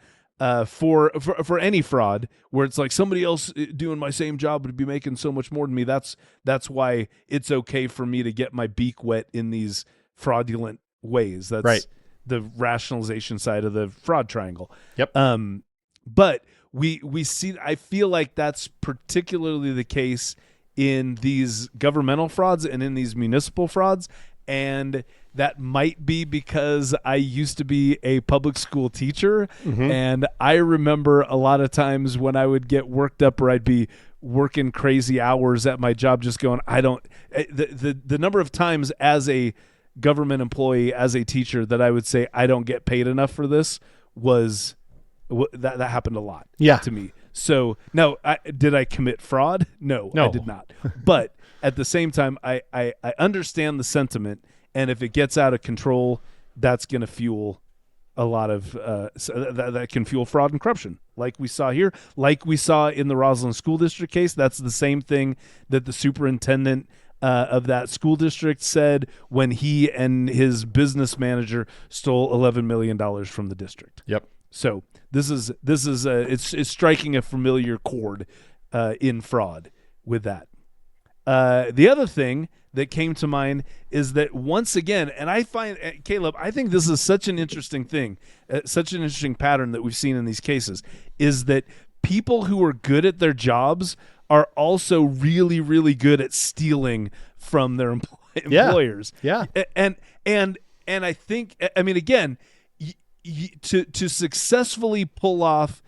for any fraud where it's like somebody else doing my same job would be making so much more than me. That's why it's okay for me to get my beak wet in these fraudulent ways. That's right. The rationalization side of the fraud triangle. Yep. But we see, I feel like that's particularly the case in these governmental frauds and in these municipal frauds. And that might be because I used to be a public school teacher. Mm-hmm. And I remember a lot of times when I would get worked up or I'd be working crazy hours at my job, just going, the number of times as a government employee, as a teacher, that I would say, I don't get paid enough for this was that happened a lot to me. So no, did I commit fraud? No, I did not. But at the same time, I understand the sentiment, and if it gets out of control, that's going to fuel a lot of that can fuel fraud and corruption, like we saw here, like we saw in the Roslyn School District case. That's the same thing that the superintendent of that school district said when he and his business manager stole $11 million from the district. Yep. So this is it's striking a familiar chord in fraud with that. The other thing that came to mind is that once again, and I find, Caleb, I think this is such an interesting thing, such an interesting pattern that we've seen in these cases, is that people who are good at their jobs are also really, really good at stealing from their employers. Yeah. And I think, I mean, again, to successfully pull off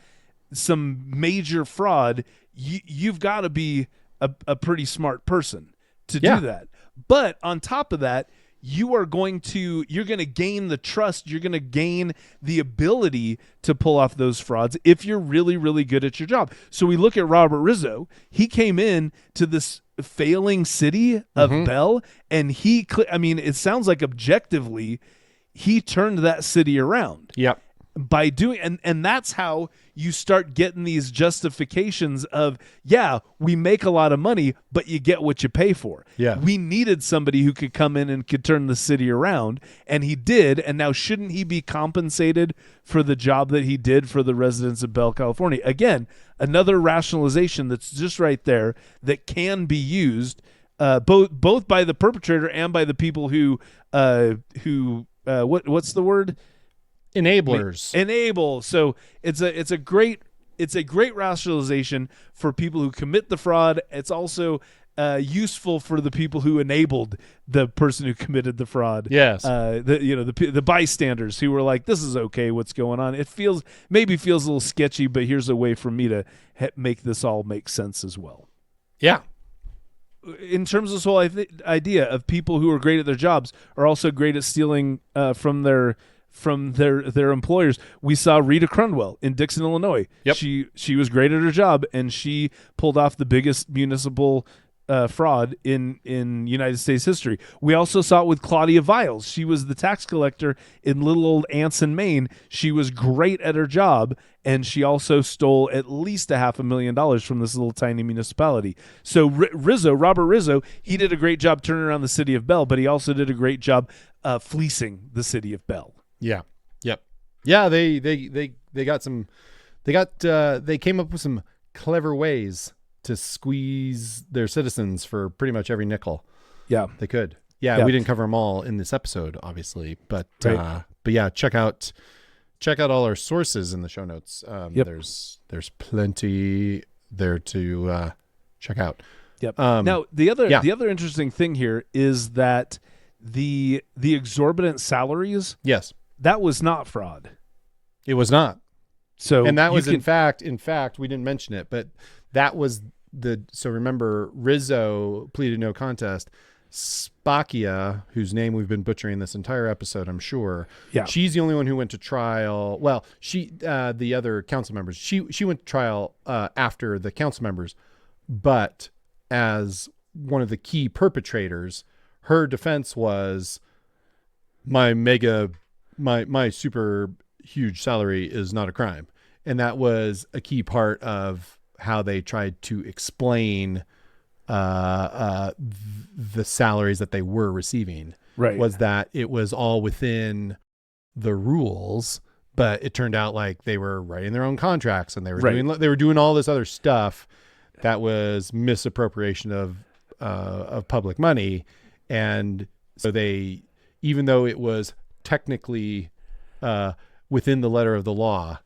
some major fraud, you've got to be a pretty smart person to do that. But on top of that, you're going to gain the trust. You're going to gain the ability to pull off those frauds if you're really, really good at your job. So we look at Robert Rizzo. He came in to this failing city of Bell, and it sounds like objectively, he turned that city around. Yep. by doing, and that's how you start getting these justifications of, yeah, we make a lot of money, but you get what you pay for. Yeah. We needed somebody who could come in and could turn the city around, and he did. And now, shouldn't he be compensated for the job that he did for the residents of Bell, California? Again, another rationalization that's just right there that can be used both by the perpetrator and by the people who what's the word? Enablers. Enable. So it's a great rationalization for people who commit the fraud. It's also useful for the people who enabled the person who committed the fraud. Yes. The bystanders who were like, this is okay, what's going on? It maybe feels a little sketchy, but here's a way for me to make this all make sense as well. Yeah. In terms of this whole idea of people who are great at their jobs are also great at stealing from their employers. We saw Rita Crundwell in Dixon, Illinois. Yep. She was great at her job, and she pulled off the biggest municipal fraud in United States history. We also saw it with Claudia Viles. She was the tax collector in little old Anson, Maine. She was great at her job, and she also stole at least $500,000 from this little tiny municipality. So Robert Rizzo, he did a great job turning around the city of Bell, but he also did a great job fleecing the city of Bell. Yeah. Yep. Yeah. They came up with some clever ways to squeeze their citizens for pretty much every nickel. Yeah, they could. Yeah. We didn't cover them all in this episode, obviously, but yeah, check out all our sources in the show notes. There's plenty there to check out. Yep. Now the other interesting thing here is that the exorbitant salaries. Yes. That was not fraud. It was not. So, and that was in fact, we didn't mention it, but that was so remember, Rizzo pleaded no contest. Spakia, whose name we've been butchering this entire episode, I'm sure. Yeah. She's the only one who went to trial. Well, the other council members, she went to trial after the council members, but as one of the key perpetrators, her defense was my super huge salary is not a crime. And that was a key part of how they tried to explain the salaries that they were receiving. Right. Was that it was all within the rules, but it turned out like they were writing their own contracts and they were doing all this other stuff that was misappropriation of public money. And so even though it was technically within the letter of the law,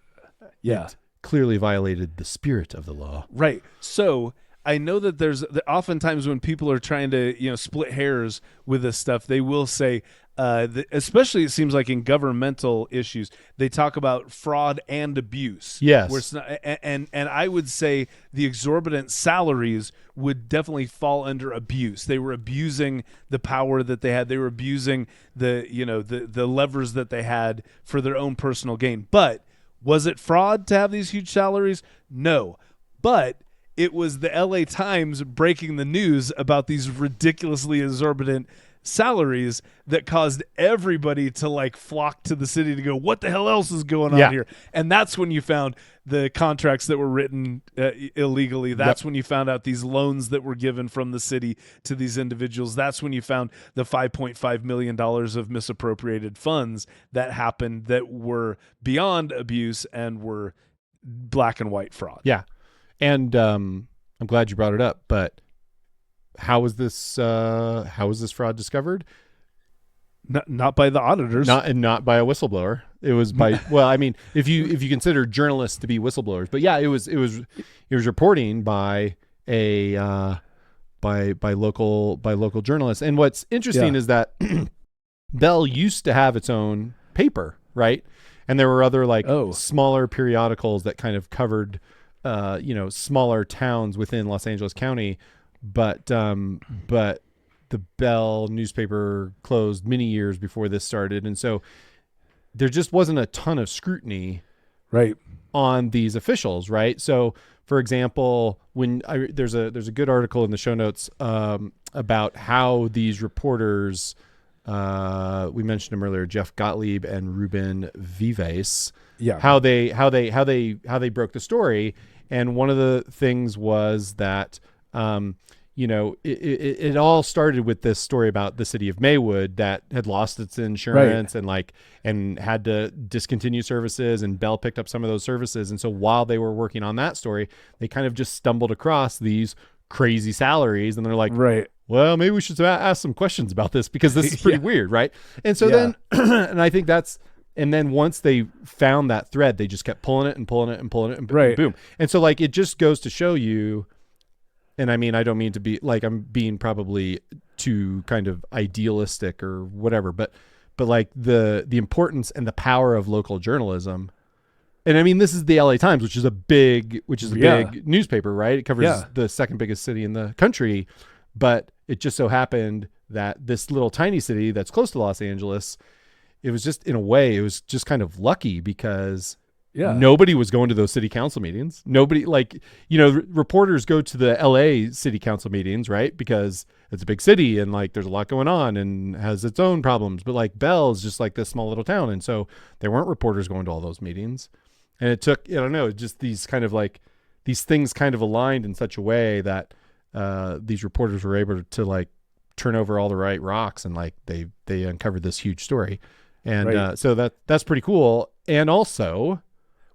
it clearly violated the spirit of the law. Right. So I know that oftentimes when people are trying to split hairs with this stuff, they will say, especially it seems like in governmental issues, they talk about fraud and abuse. Yes. Where it's not, and I would say the exorbitant salaries would definitely fall under abuse. They were abusing the power that they had. They were abusing the levers that they had for their own personal gain. But was it fraud to have these huge salaries? No. But it was the LA Times breaking the news about these ridiculously exorbitant salaries that caused everybody to flock to the city to go, what the hell else is going on here? And that's when you found the contracts that were written illegally. That's when you found out these loans that were given from the city to these individuals. That's when you found the $5.5 million of misappropriated funds that happened that were beyond abuse and were black and white fraud. Yeah. And I'm glad you brought it up, but how was this fraud discovered? Not by the auditors. Not by a whistleblower. It was by well, I mean, if you consider journalists to be whistleblowers, but yeah, it was reporting by local journalists. And what's interesting is that Bell used to have its own paper, right? And there were other smaller periodicals that kind of covered smaller towns within Los Angeles County, but the Bell newspaper closed many years before this started, and so there just wasn't a ton of scrutiny, right, on these officials, right? So, for example, there's a good article in the show notes about how these reporters, we mentioned them earlier, Jeff Gottlieb and Ruben Vives, how they broke the story. And one of the things was that it all started with this story about the city of Maywood that had lost its insurance and had to discontinue services, and Bell picked up some of those services. And so while they were working on that story, they kind of just stumbled across these crazy salaries, and they're like, well, maybe we should ask some questions about this because this is pretty weird. Right. And so then, and I think and then once they found that thread, they just kept pulling it and boom. And so like, it just goes to show you, and I mean, I don't mean to be like, I'm being probably too kind of idealistic or whatever, but like the importance and the power of local journalism. And I mean, this is the LA Times, which is a big newspaper, right? It covers the second biggest city in the country, but it just so happened that this little tiny city that's close to Los Angeles, it was just, in a way, it was just kind of lucky because nobody was going to those city council meetings. Nobody, reporters go to the LA city council meetings, right? Because it's a big city and like there's a lot going on and has its own problems. But like Bell is just like this small little town. And so there weren't reporters going to all those meetings. And it took, I don't know, just these kind of like, these things kind of aligned in such a way that these reporters were able to like turn over all the right rocks, and like they uncovered this huge story. And so that's pretty cool. And also,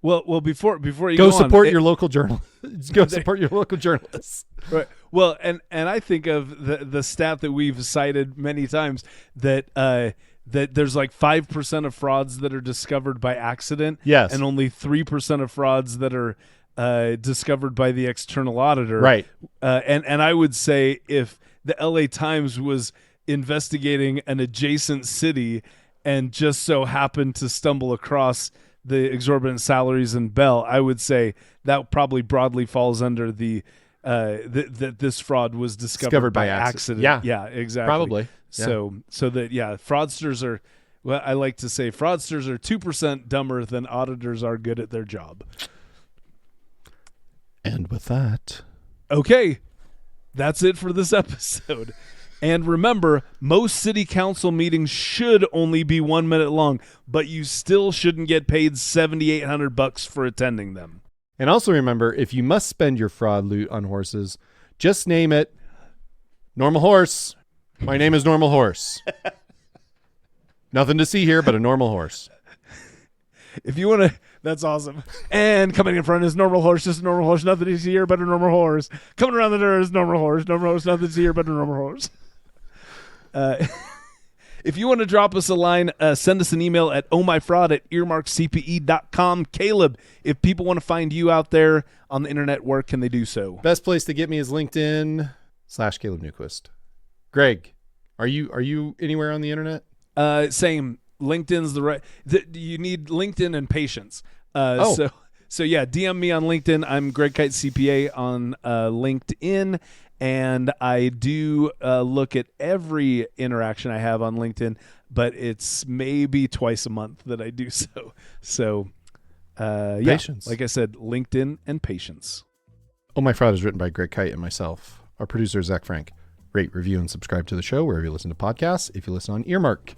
well, before you go support your local journalists. Go support your local journalists. Right. Well, and I think of the stat that we've cited many times that there's like 5% of frauds that are discovered by accident. Yes. And only 3% of frauds that are discovered by the external auditor. Right. And I would say if the LA Times was investigating an adjacent city and just so happened to stumble across the exorbitant salaries in Bell, I would say that probably broadly falls under the that this fraud was discovered by accident. Yeah, exactly. Probably. So that fraudsters are. Well, I like to say fraudsters are 2% dumber than auditors are good at their job. And with that, okay, that's it for this episode. And remember, most city council meetings should only be 1 minute long, but you still shouldn't get paid $7,800 for attending them. And also remember, if you must spend your fraud loot on horses, just name it Normal Horse. My name is Normal Horse. Nothing to see here but a normal horse. If you want to, that's awesome. And coming in front is Normal Horse, just a normal horse, nothing to see here but a normal horse. Coming around the door is Normal Horse, nothing to see here but a normal horse. If you want to drop us a line, send us an email at ohmyfraud@earmarkcpe.com. Caleb, if people want to find you out there on the internet, where can they do so? Best place to get me is LinkedIn/Caleb Newquist. Greg, are you anywhere on the internet? Same. LinkedIn's the right. You need LinkedIn and patience. So yeah, DM me on LinkedIn. I'm Greg Kyte CPA on LinkedIn. And I do look at every interaction I have on LinkedIn, but it's maybe twice a month that I do so. So, patience. Like I said, LinkedIn and patience. Oh My Fraud is written by Greg Kyte and myself. Our producer is Zach Frank. Rate, review, and subscribe to the show wherever you listen to podcasts. If you listen on Earmark,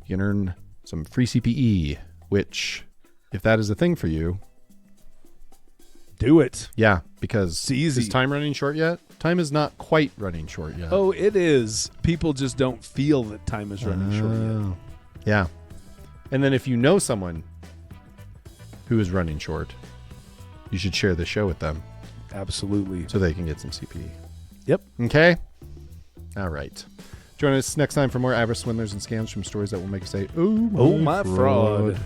you can earn some free CPE, which, if that is a thing for you, do it. Yeah, because it's easy. Is time running short yet? Time is not quite running short yet. Oh, it is. People just don't feel that time is running short yet. Yeah. And then if you know someone who is running short, you should share the show with them. Absolutely. So they can get some CPE. Yep. Okay? All right. Join us next time for more avarice, swindlers, and scams from stories that will make you say, oh my fraud.